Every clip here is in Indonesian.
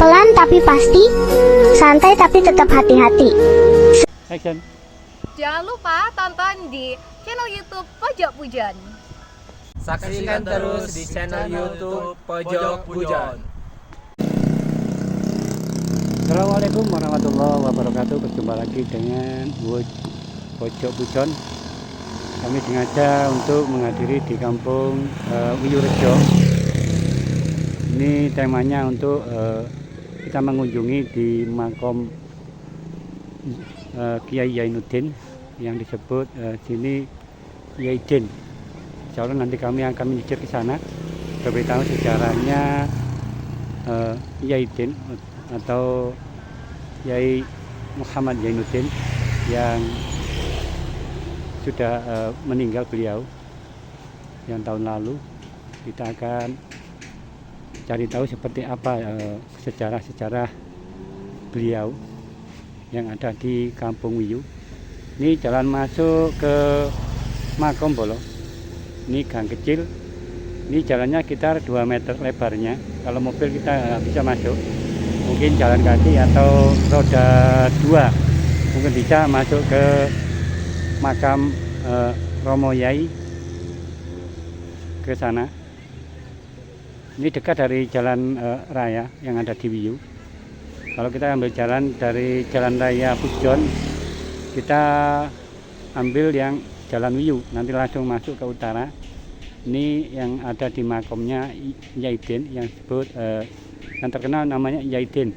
Pelan tapi pasti, santai tapi tetap hati-hati. Action. Jangan lupa tonton di channel YouTube Pojok Pujon. Saksikan terus di channel YouTube Pojok Pujon. Assalamualaikum warahmatullahi wabarakatuh. Berjumpa lagi dengan Pojok Pujon. Kami sengaja untuk menghadiri di kampung Wiyurejo. Ini temanya untuk kita mengunjungi di makom Kiai Zainuddin yang disebut sini Yaidin. Insya Allah nanti kami akan menyisir ke sana, beritahu sejarahnya Yaidin atau Yai Muhammad Zainuddin yang sudah meninggal beliau yang tahun lalu. Kita akan cari tahu seperti apa sejarah-sejarah beliau yang ada di Kampung Wiyu. Ini jalan masuk ke Makom Bolo. Ini gang kecil. Ini jalannya sekitar 2 meter lebarnya. Kalau mobil kita bisa masuk. Mungkin jalan kaki atau roda 2 mungkin bisa masuk ke makam Romo Yai ke sana. Ini dekat dari jalan raya yang ada di Wiyu. Kalau kita ambil jalan dari jalan raya Pujon, kita ambil yang jalan Wiyu, nanti langsung masuk ke utara. Ini yang ada di makomnya Yaidin yang disebut yang terkenal namanya Yaidin.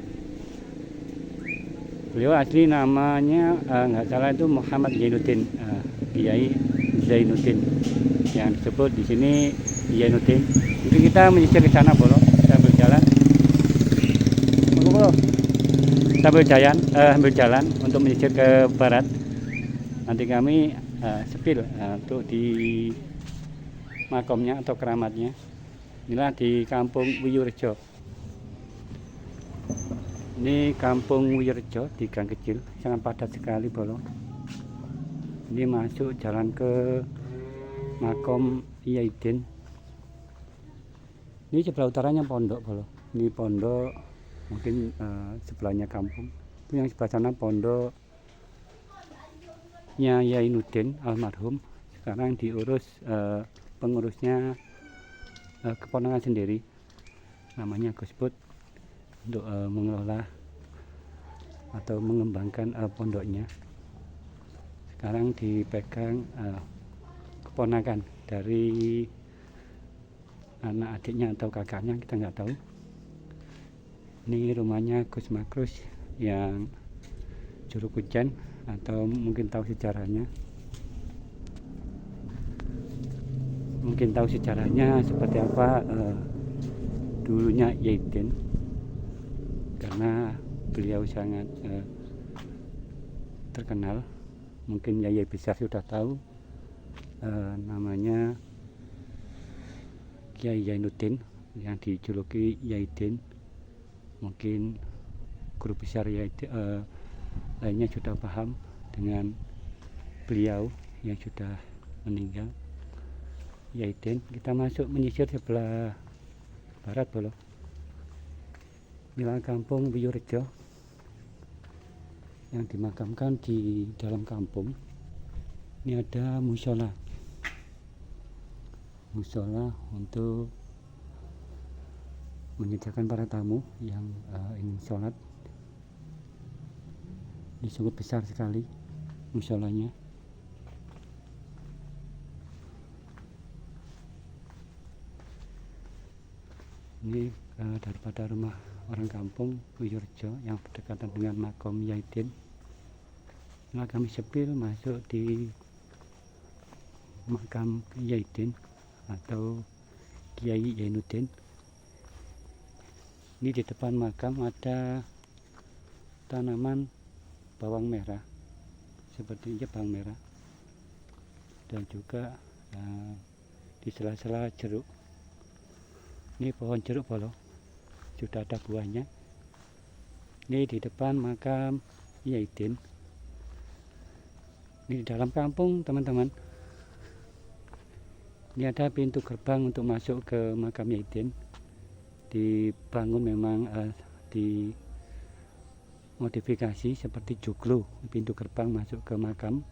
Beliau asli namanya nggak salah itu Muhammad Zainuddin, Kiai Zainuddin yang disebut di sini Zainuddin. Jadi kita menyisir ke sana Bolo, kita ambil jalan. Kita ambil jalan untuk menyisir ke barat. Nanti kami sepil untuk di makomnya atau keramatnya. Inilah di Kampung Wiyurejo. Ini Kampung Wiyurejo di gang kecil, sangat padat sekali Bolo. Ini masuk jalan ke makom Yaidin. Ini sebelah utaranya pondok Bolo. Ini pondok, mungkin sebelahnya kampung. Itu yang sebelah sana pondoknya Zainuddin almarhum. Sekarang diurus pengurusnya keponakan sendiri, namanya Gus Put, untuk mengelola atau mengembangkan pondoknya. Sekarang dipegang keponakan dari anak adiknya atau kakaknya, kita nggak tahu. Ini rumahnya Gus Makrus yang Juru Kuncen, atau mungkin tahu sejarahnya. Mungkin tahu sejarahnya seperti apa dulunya Yaidin, karena beliau sangat terkenal. Mungkin Yai besar sudah tahu namanya Kiai Zainuddin yang dijuluki Yaidin. Mungkin guru besar Yaidin lainnya sudah paham dengan beliau yang sudah meninggal Yaidin. Kita masuk menyisir sebelah barat Bolo. Inilah Kampung Wiyurejo yang dimakamkan di dalam kampung. Ini ada musola untuk menyediakan para tamu yang ingin sholat. Ini sangat besar sekali musolanya. Ini daripada rumah orang kampung Wiyurejo yang berdekatan dengan makom Yaidin. Nah, kami sepil masuk di makam Yaidin atau Kiai Zainuddin. Ini di depan makam ada tanaman bawang merah, seperti bawang merah, dan juga di sela-sela jeruk. Ini pohon jeruk Bolo, sudah ada buahnya. Ini di depan makam Yaidin. Ini di dalam kampung teman-teman. Ini ada pintu gerbang untuk masuk ke makam Yaidin. Dibangun memang dimodifikasi seperti joglo, pintu gerbang masuk ke makam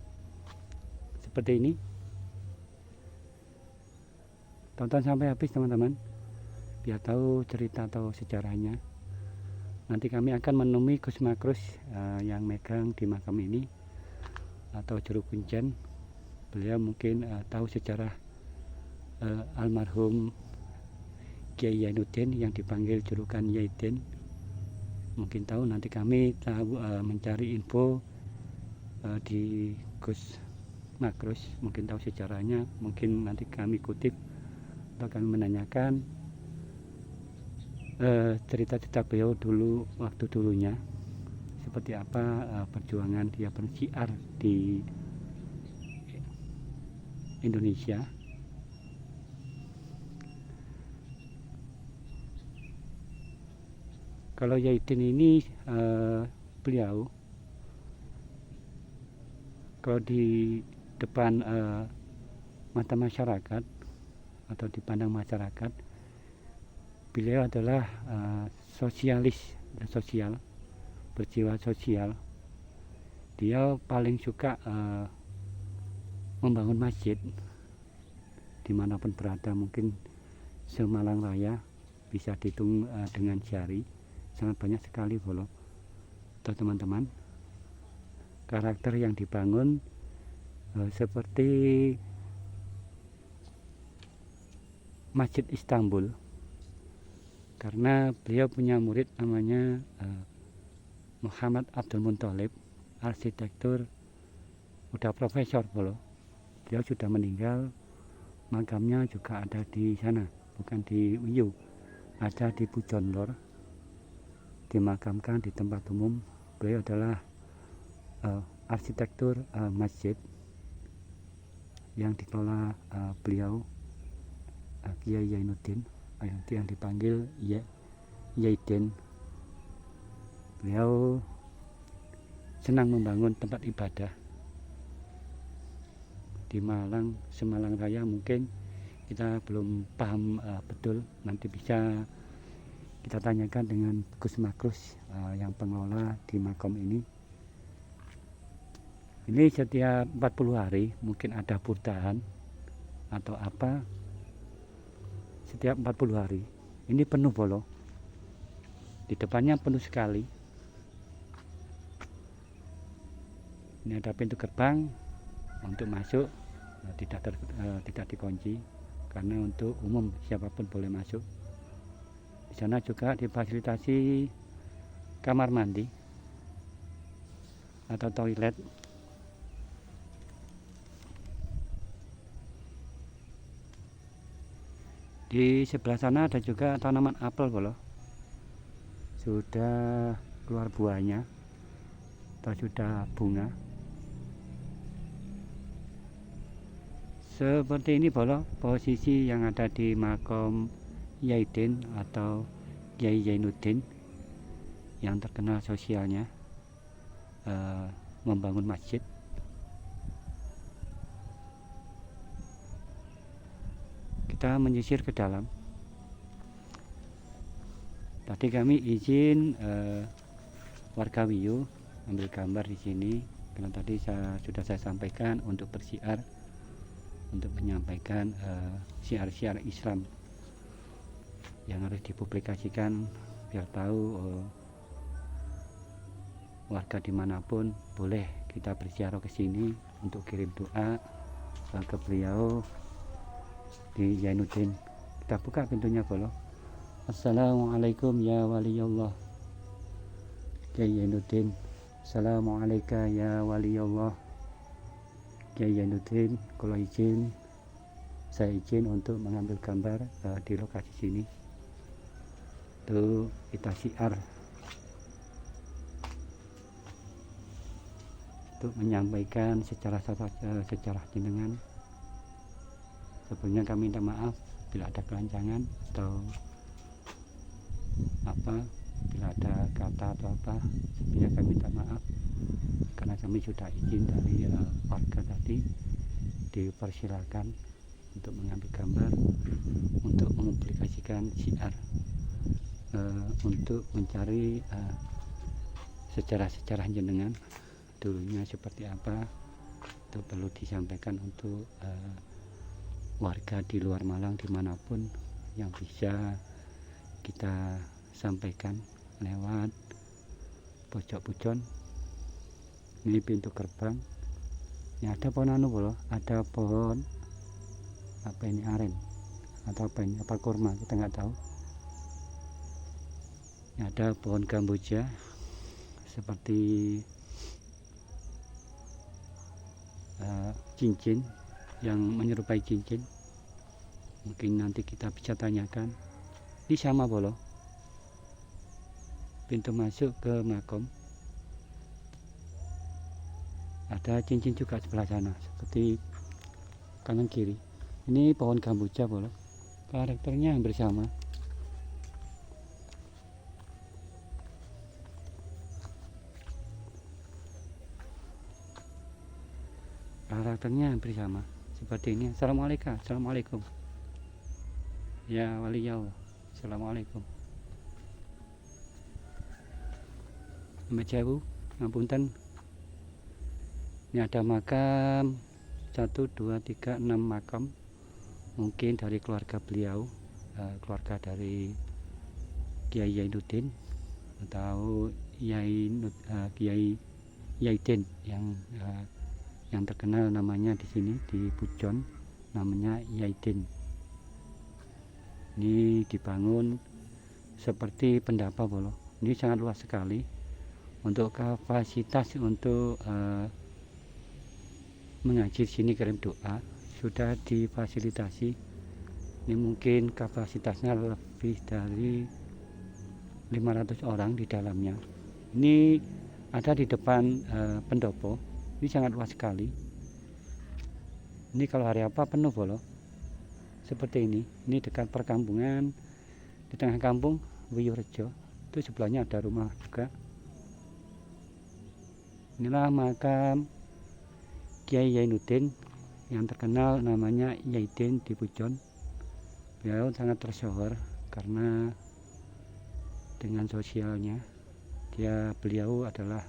seperti ini. Tonton sampai habis teman-teman, biar tahu cerita atau sejarahnya. Nanti kami akan menemui Gus Makrus yang megang di makam ini, atau juru kuncen. Beliau mungkin tahu sejarah almarhum Kiai Zainuddin yang dipanggil julukan Yaidin. Mungkin tahu, nanti kami tahu mencari info di Gus Makrus, mungkin tahu sejarahnya, mungkin nanti kami kutip atau kami menanyakan cerita-cerita beliau dulu, waktu dulunya seperti apa perjuangan dia bersyiar di Indonesia. Kalau Yaidin ini beliau kalau di depan mata masyarakat atau dipandang masyarakat, beliau adalah sosialis dan sosial, berjiwa sosial. Dia paling suka membangun masjid dimanapun berada, mungkin se-Malang Raya bisa dihitung dengan jari, sangat banyak sekali bolo. Teman-teman, karakter yang dibangun seperti Masjid Istanbul, karena beliau punya murid namanya Muhammad Abdul Muthalib, arsitektur, udah profesor bolo. Beliau sudah meninggal, makamnya juga ada di sana, bukan di Uyu, ada di Pujon Lor, dimakamkan di tempat umum. Beliau adalah arsitektur masjid yang dikelola beliau, Kiai Zainuddin, yang dipanggil Yaidin. Beliau senang membangun tempat ibadah di Malang, se-Malang Raya. Mungkin kita belum paham betul, nanti bisa kita tanyakan dengan Gus Makrus yang pengelola di makam ini. Ini setiap 40 hari mungkin ada purtaan atau apa, setiap 40 hari ini penuh bolo, di depannya penuh sekali. Ini ada pintu gerbang untuk masuk, tidak dikunci karena untuk umum, siapapun boleh masuk. Di sana juga difasilitasi kamar mandi atau toilet. Di sebelah sana ada juga tanaman apel bolo, sudah keluar buahnya atau sudah bunga seperti ini bolo. Posisi yang ada di makam Yaidin atau Kiai Zainuddin yang terkenal sosialnya, membangun masjid. Kita menyisir ke dalam. Tadi kami izin warga Wiyu ambil gambar di sini, karena tadi sudah saya sampaikan untuk bersiar, untuk menyampaikan syiar-syiar Islam yang harus dipublikasikan biar tahu warga dimanapun boleh kita berziarah ke sini untuk kirim doa ke beliau di Zainuddin. Kita buka pintunya bolo. Assalamualaikum ya waliyullah Kiai Zainuddin. Assalamualaikum ya waliyullah Kiai Zainuddin. Kalau izin, saya izin untuk mengambil gambar di lokasi sini. Itu kita syiar untuk menyampaikan sejarah jenengan. Sebelumnya kami minta maaf bila ada kelancangan atau apa, bila ada kata atau apa, sebelumnya kami minta maaf karena kami sudah izin dari warga tadi. Dipersilakan untuk mengambil gambar untuk mempublikasikan syiar untuk mencari sejarah-sejarah jenengan dulunya seperti apa. Itu perlu disampaikan untuk warga di luar Malang dimanapun, yang bisa kita sampaikan lewat pojok pujon. Ini pintu gerbang. Ini ada pohon anu loh, ada pohon apa ini, aren atau apa ini, apa kurma, kita nggak tahu. Ini ada pohon kamboja seperti cincin yang menyerupai cincin. Mungkin nanti kita bisa tanyakan. Ini sama bolo, pintu masuk ke makom. Ada cincin juga sebelah sana seperti kanan kiri. Ini pohon kamboja bolo, karakternya hampir sama. Karakternya hampir sama seperti ini. Assalamualaikum ya wali Allah. Assalamualaikum. Mbak Jawu, ngapunten. Ini ada makam 1, 2, 3, 6 makam. Mungkin dari keluarga beliau, keluarga dari Kiai Zainuddin atau Kiai Yaidin yang terkenal namanya di sini di Pujon, namanya Yaidin. Ini dibangun seperti pendapa bolo. Ini sangat luas sekali. Untuk kapasitas untuk mengaji sini, kirim doa, sudah difasilitasi. Ini mungkin kapasitasnya lebih dari 500 orang di dalamnya. Ini ada di depan pendopo. Ini sangat luas sekali. Ini kalau hari apa penuh bolo. Seperti ini. Ini dekat perkampungan, di tengah kampung Wiyurejo. Itu sebelahnya ada rumah juga. Inilah makam Kiai Zainuddin yang terkenal namanya Yaidin di Pujon. Beliau sangat tersohor karena dengan sosialnya. Beliau adalah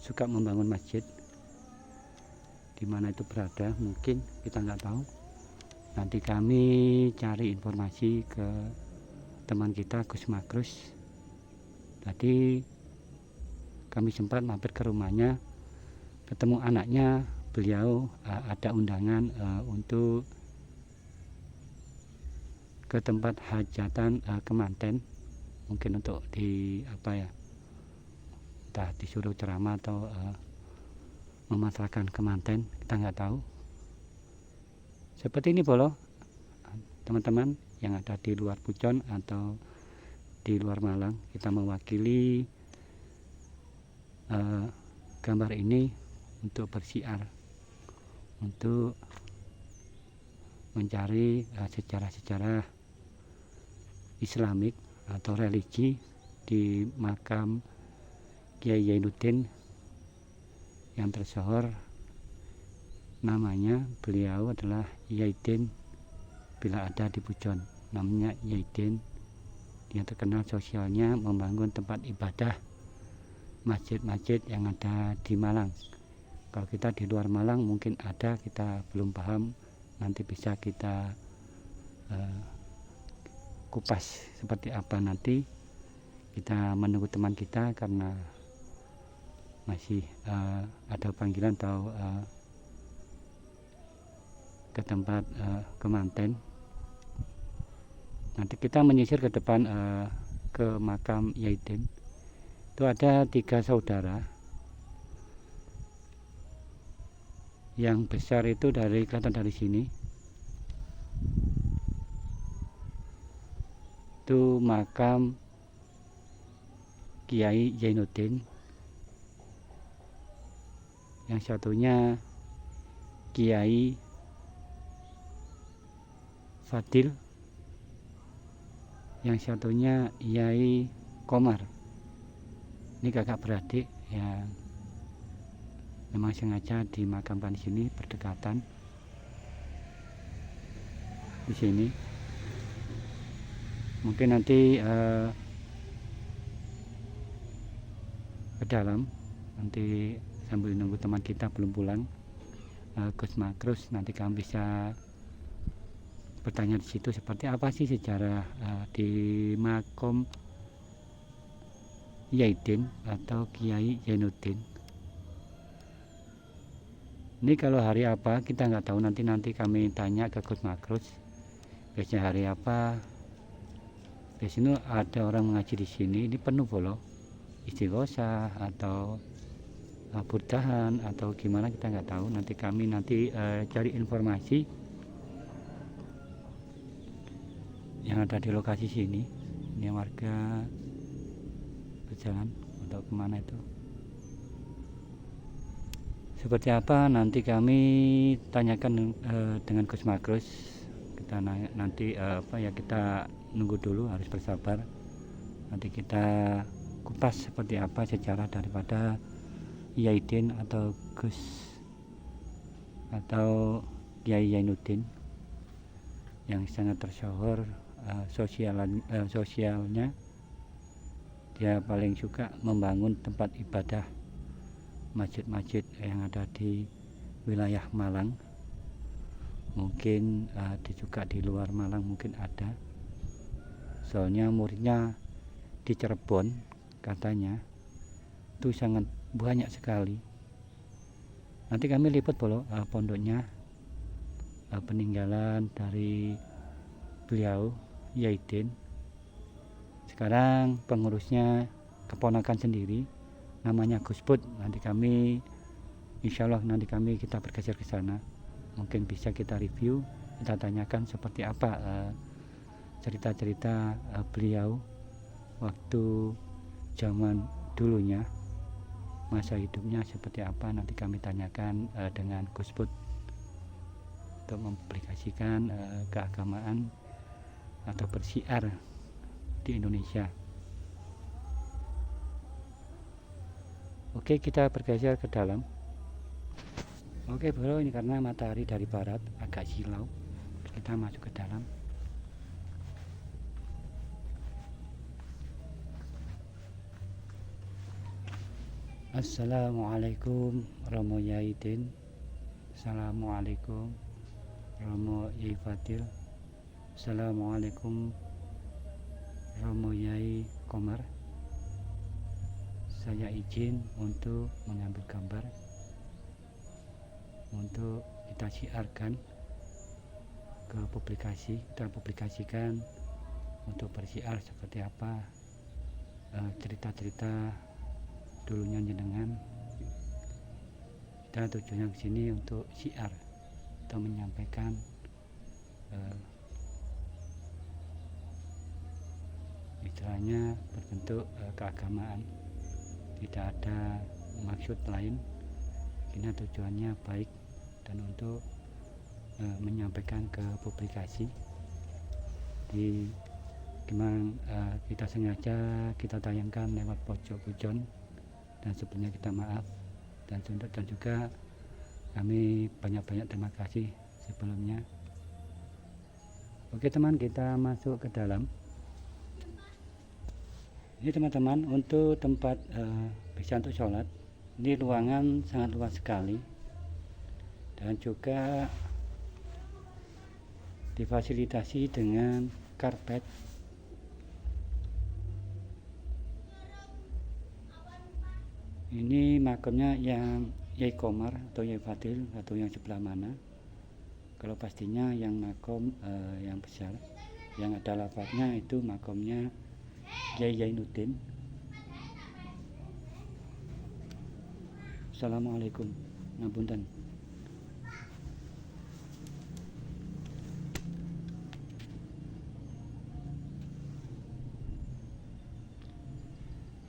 suka membangun masjid. Di mana itu berada mungkin kita nggak tahu. Nanti kami cari informasi ke teman kita Gus Makrus. Tadi kami sempat mampir ke rumahnya, ketemu anaknya. Beliau ada undangan untuk ke tempat hajatan kemanten, mungkin untuk di apa ya, entah disuruh ceramah atau memasarkan kemanten, kita nggak tahu. Seperti ini bolo, teman-teman yang ada di luar Pujon atau di luar Malang, kita mewakili gambar ini untuk bersiar, untuk mencari sejarah-sejarah Islamik atau religi di makam Kiai Zainuddin yang tersohor. Namanya beliau adalah Yaidin, bila ada di Pujon namanya Yaidin. Dia terkenal sosialnya membangun tempat ibadah, masjid-masjid yang ada di Malang. Kalau kita di luar Malang mungkin ada, kita belum paham. Nanti bisa kita kupas seperti apa nanti. Kita menunggu teman kita karena masih ada panggilan atau ke tempat kemanten. Nanti kita menyisir ke depan ke makam Yaidin. Itu ada 3 saudara. Yang besar itu kelihatan dari sini. Itu makam Kiai Zainuddin. Yang satunya Kiai Fadil. Yang satunya Yai Komar. Ini kakak beradik yang memang sengaja dimakamkan di sini, berdekatan di sini. Mungkin nanti ke dalam, nanti sambil nunggu teman kita belum pulang, Gus Makrus, nanti kami bisa bertanya di situ seperti apa sih sejarah di makom Yaidin atau Kiai Zainuddin. Ini kalau hari apa kita nggak tahu, nanti kami tanya ke Gus Makrus biasanya hari apa. Di sini ada orang mengaji di sini, ini penuh loh, istighosah atau burdahan atau gimana kita nggak tahu. Nanti kami cari informasi yang ada di lokasi sini. Ini warga berjalan untuk kemana itu, seperti apa nanti kami tanyakan dengan Gus Makrus. Kita nanti kita nunggu dulu, harus bersabar. Nanti kita kupas seperti apa sejarah daripada Yaidin atau Gus atau Kiai Zainuddin yang sangat tersohor sosialnya. Dia paling suka membangun tempat ibadah, masjid-masjid yang ada di wilayah Malang. Mungkin juga di luar Malang mungkin ada. Soalnya muridnya di Cirebon katanya itu sangat banyak sekali. Nanti kami lipat pondoknya, peninggalan dari beliau Yaidin. Sekarang pengurusnya keponakan sendiri, namanya Gus Put. Nanti kami insya Allah kita bergeser ke sana. Mungkin bisa kita review, kita tanyakan seperti apa cerita-cerita beliau waktu zaman dulunya, masa hidupnya seperti apa. Nanti kami tanyakan dengan Gus Put untuk memplikasikan keagamaan atau bersiar di Indonesia. Oke, kita bergeser ke dalam. Oke bro, ini karena matahari dari barat agak silau, kita masuk ke dalam. Assalamualaikum Romo Yaidin. Assalamualaikum Romo Yai Fadil. Assalamualaikum Romo Yai Komar. Saya izin untuk mengambil gambar untuk kita siarkan ke publikasi. Kita publikasikan untuk bersiar seperti apa cerita-cerita dulunya jenengan. Kita tujuannya ke sini untuk siar atau menyampaikan istilahnya berbentuk keagamaan. Tidak ada maksud lain. Ini tujuannya baik dan untuk menyampaikan ke publikasi. Kita sengaja kita tayangkan lewat pojok hujan, dan sebelumnya kita maaf dan juga kami banyak-banyak terima kasih sebelumnya. Oke teman, kita masuk ke dalam. Ini teman-teman untuk tempat bisa untuk sholat. Ini ruangan sangat luas sekali dan juga difasilitasi dengan karpet. Ini makamnya yang Yai Komar atau Yai Fadil atau yang sebelah mana? Kalau pastinya yang makom yang besar, yang ada lafadznya itu makamnya Kiai Zainuddin. Assalamualaikum, ngapunten.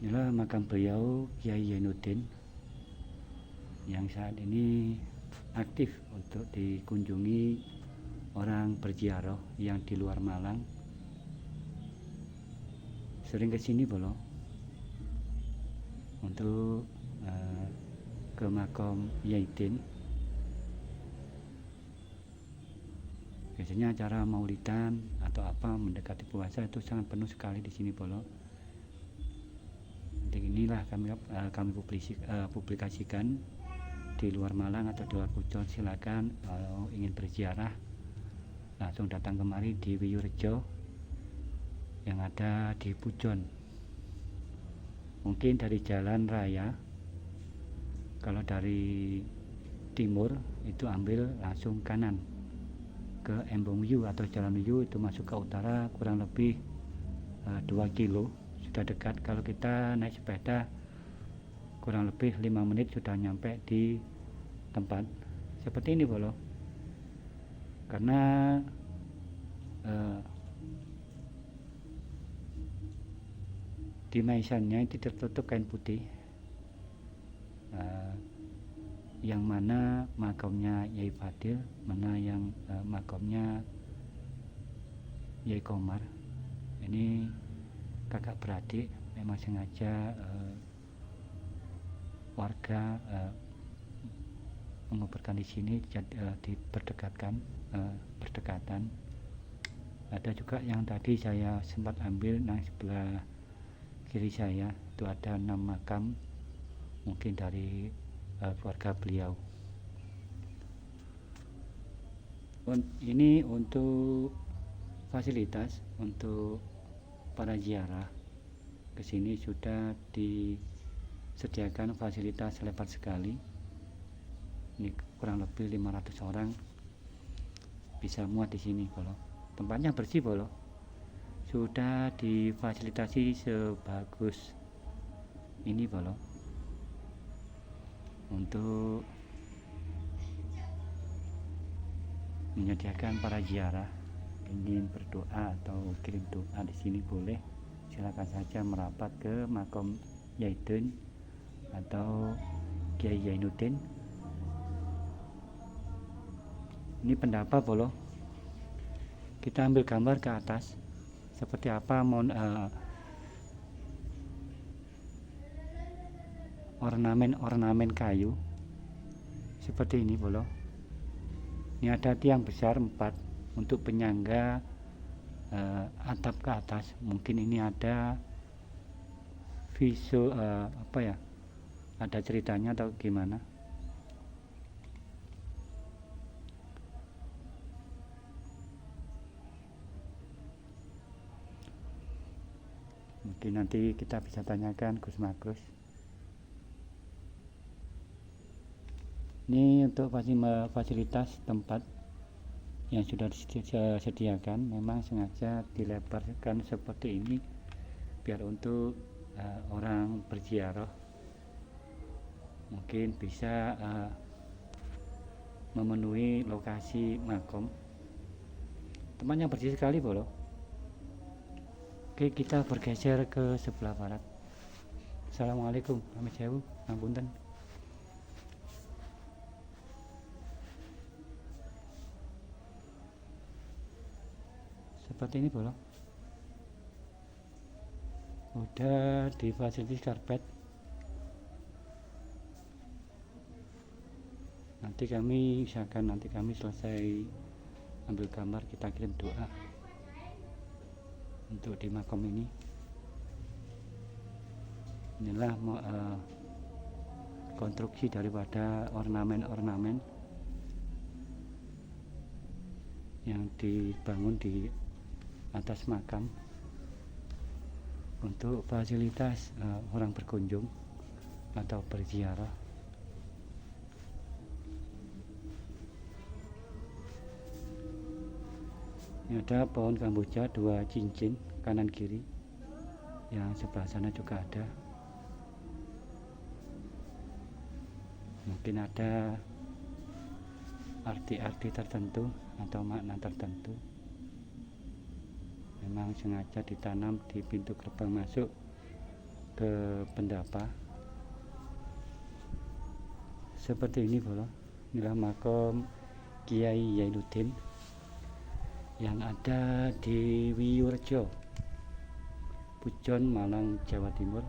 Inilah makam beliau Kiai Zainuddin yang saat ini aktif untuk dikunjungi orang berziarah yang di luar Malang. Sering ke sini bolo untuk ke makam Yaidin. Biasanya acara maulidan atau apa mendekati puasa itu sangat penuh sekali di sini Bolo. Jadi inilah kami publikasikan di luar Malang atau di luar Pujon. Silakan kalau ingin berziarah langsung datang kemari di Wiyurejo yang ada di Pujon. Mungkin dari jalan raya, kalau dari timur itu ambil langsung kanan ke Embong Wiyu atau Jalan Wiyu, itu masuk ke utara kurang lebih 2 kilo, sudah dekat. Kalau kita naik sepeda kurang lebih 5 menit sudah nyampe di tempat seperti ini Bolo. Karena di maisannya itu tertutup kain putih, yang mana makamnya Yai Fadil, mana yang makamnya Yai Komar. Ini kakak beradik, memang sengaja warga menguburkan di sini berdekatan. Ada juga yang tadi saya sempat ambil yang sebelah kiri saya, itu ada 6 makam, mungkin dari keluarga beliau. Ini untuk fasilitas untuk para ziarah ke sini sudah disediakan fasilitas lebar sekali. Ini kurang lebih 500 orang bisa muat di sini Bolo. Tempatnya bersih Bolo. Sudah difasilitasi sebagus ini Bolo. Untuk menyediakan para ziarah ingin berdoa atau kirim doa di sini boleh, silakan saja merapat ke makam Yaidun atau Kiai Zainuddin. Ini pendapa Bolo. Kita ambil gambar ke atas seperti apa ornamen kayu seperti ini Bolo. Ini ada tiang besar 4 untuk penyangga atap ke atas. Mungkin ini ada visual ada ceritanya atau gimana. Mungkin nanti kita bisa tanyakan Gus Magrus. Ini untuk fasilitas tempat yang sudah disediakan, memang sengaja dilebarkan seperti ini biar untuk orang berziarah mungkin bisa memenuhi lokasi makam. Tempatnya bersih sekali Bolo. Oke, kita bergeser ke sebelah barat. Assalamualaikum, Amit Sewu, Ngapunten. Seperti ini Bolo. Udah difasilitasi karpet. Nanti kami selesai ambil gambar, kita kirim doa untuk di makam ini. Inilah konstruksi daripada ornamen-ornamen yang dibangun di atas makam untuk fasilitas orang berkunjung atau berziarah. Ini ada pohon kamboja 2 cincin kanan kiri, yang sebelah sana juga ada. Mungkin ada arti-arti tertentu atau makna tertentu. Memang sengaja ditanam di pintu gerbang masuk ke pendapa seperti ini Bolo. Inilah makam Kiai Zainuddin yang ada di Wiyurejo, Pujon, Malang, Jawa Timur.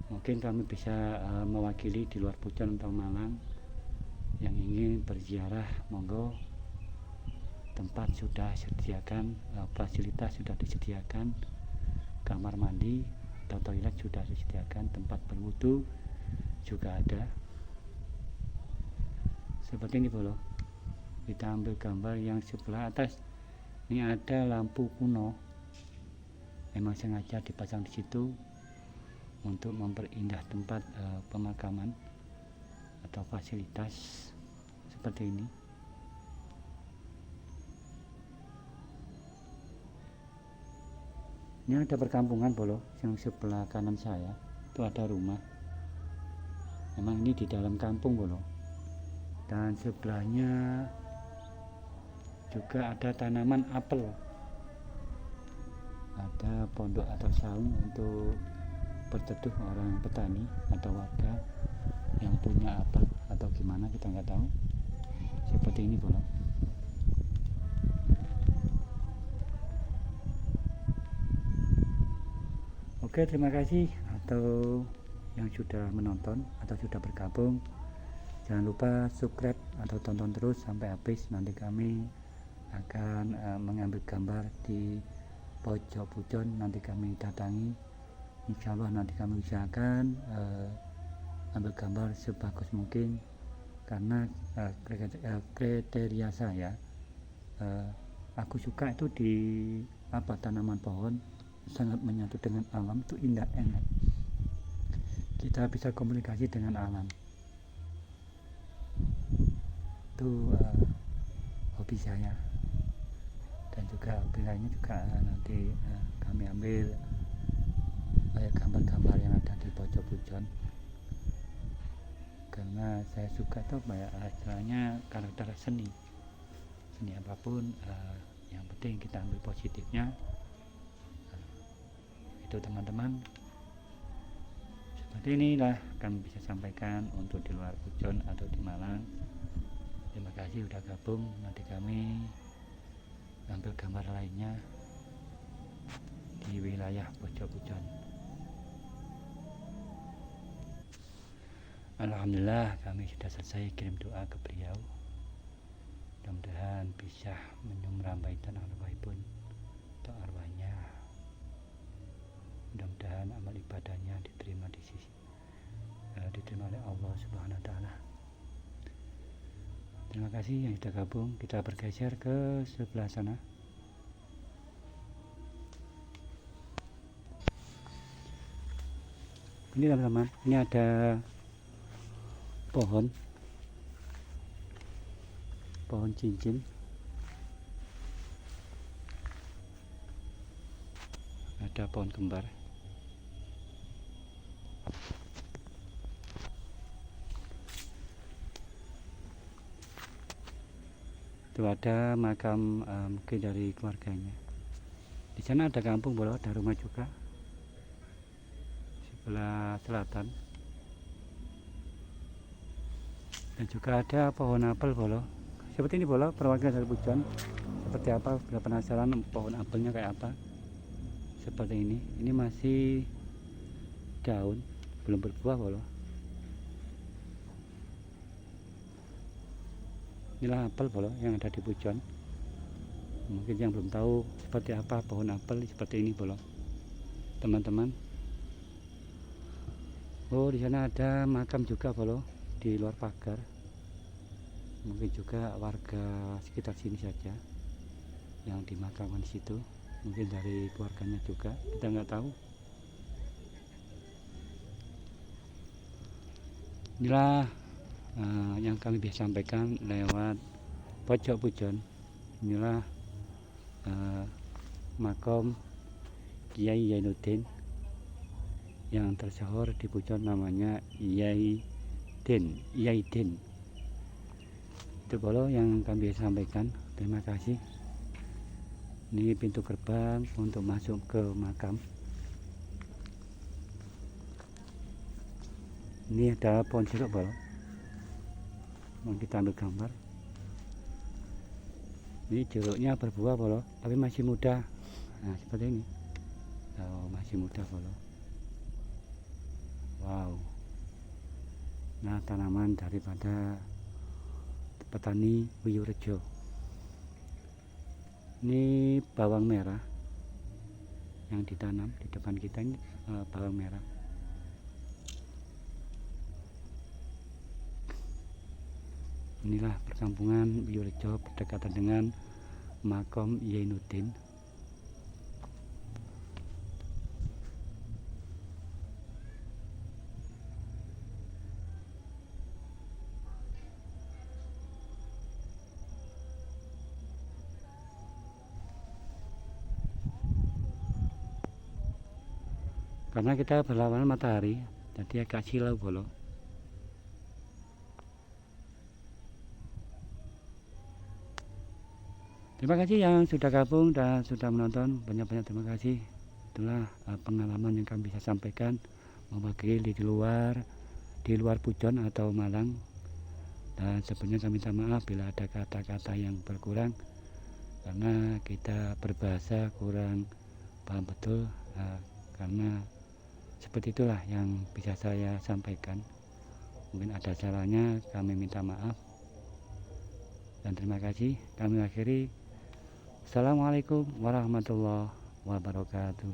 Mungkin kami bisa mewakili di luar Pujon atau Malang yang ingin berziarah, monggo tempat sudah disediakan, fasilitas sudah disediakan, kamar mandi atau toilet sudah disediakan, tempat berwudu juga ada. Seperti ini bolo. Kita ambil gambar yang sebelah atas. Ini ada lampu kuno, memang sengaja dipasang di situ untuk memperindah tempat pemakaman atau fasilitas seperti ini. Ini ada perkampungan bolo, yang sebelah kanan saya itu ada rumah. Memang ini di dalam kampung bolo. Dan sebelahnya juga ada tanaman apel. Ada pondok atau saung untuk berteduh orang petani atau warga yang punya apel atau gimana, kita nggak tahu. Seperti ini bolo. Oke, terima kasih atau yang sudah menonton atau sudah bergabung. Jangan lupa subscribe atau tonton terus sampai habis. Nanti kami akan mengambil gambar di pojok pujon. Nanti kami datangi. Insya Allah nanti kami usahakan ambil gambar sebagus mungkin, karena kriteria saya aku suka itu di tanaman pohon sangat menyatu dengan alam, itu indah, enak. Kita bisa komunikasi dengan alam. Itu hobi saya. Dan juga hobi lainnya juga nanti kami ambil gambar-gambar yang ada di pojok pujon. Karena saya suka itu istilahnya karakter seni apapun, yang penting kita ambil positifnya. Itu teman-teman, seperti inilah kami bisa sampaikan untuk di luar Pujon atau di Malang. Terima kasih sudah gabung. Nanti kami ambil gambar lainnya di wilayah pojok Pujon. Alhamdulillah kami sudah selesai kirim doa ke beliau. Mudah-mudahan bisa menyumrambaikan arwahipun atau arwahnya. Mudah-mudahan amal ibadahnya diterima di sisi diterima oleh Allah Subhanahu wa taala. Terima kasih yang sudah gabung. Kita bergeser ke sebelah sana. Ini teman-teman, ini ada pohon cincin. Ada pohon kembar. Itu ada makam mungkin dari keluarganya. Di sana ada kampung bolo, ada rumah juga sebelah selatan. Dan juga ada pohon apel bolo. Seperti ini bolo, perwakilan dari Pujon. Seperti apa? Bila penasaran pohon apelnya kayak apa? Seperti ini masih daun, belum berbuah bolo. Inilah apel bolo yang ada di Pujon. Mungkin yang belum tahu seperti apa pohon apel, seperti ini bolo, teman-teman. Oh, di sana ada makam juga bolo, di luar pagar. Mungkin juga warga sekitar sini saja yang dimakamkan di situ. Mungkin dari keluarganya juga, kita nggak tahu. Inilah yang kami bisa sampaikan lewat pojok Pujon. Inilah makam Kiai Zainuddin yang tersohor di Pujon, namanya Yaidin. Itu bolo yang kami bisa sampaikan. Terima kasih. Ini pintu gerbang untuk masuk ke makam. Ini ada pohon jeruk bolo. Mau kita ambil gambar. Ini jeruknya berbuah bolo, tapi masih muda. Nah, seperti ini. Oh, masih muda bolo. Wow. Nah, tanaman daripada petani Wiyurejo. Ini bawang merah yang ditanam di depan kita ini, bawang merah. Inilah perkampungan Wiyorejo berdekatan dengan Makom Yainuddin. Karena kita berlawanan matahari, jadi agak silau bolong. Terima kasih yang sudah gabung dan sudah menonton. Banyak-banyak terima kasih. Itulah pengalaman yang kami bisa sampaikan mewakili di luar Pujon atau Malang. Dan sebenarnya kami minta maaf bila ada kata-kata yang berkurang, karena kita berbahasa kurang paham betul, karena seperti itulah yang bisa saya sampaikan. Mungkin ada salahnya, kami minta maaf dan terima kasih. Kami akhiri. Assalamualaikum warahmatullahi wabarakatuh.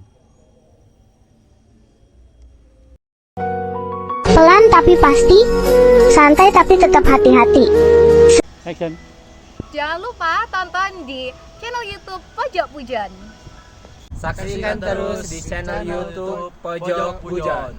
Pelan tapi pasti, santai tapi tetap hati-hati. Action. Jangan lupa tonton di channel YouTube Pojok Pujon. Saksikan terus di channel YouTube Pojok Pujon.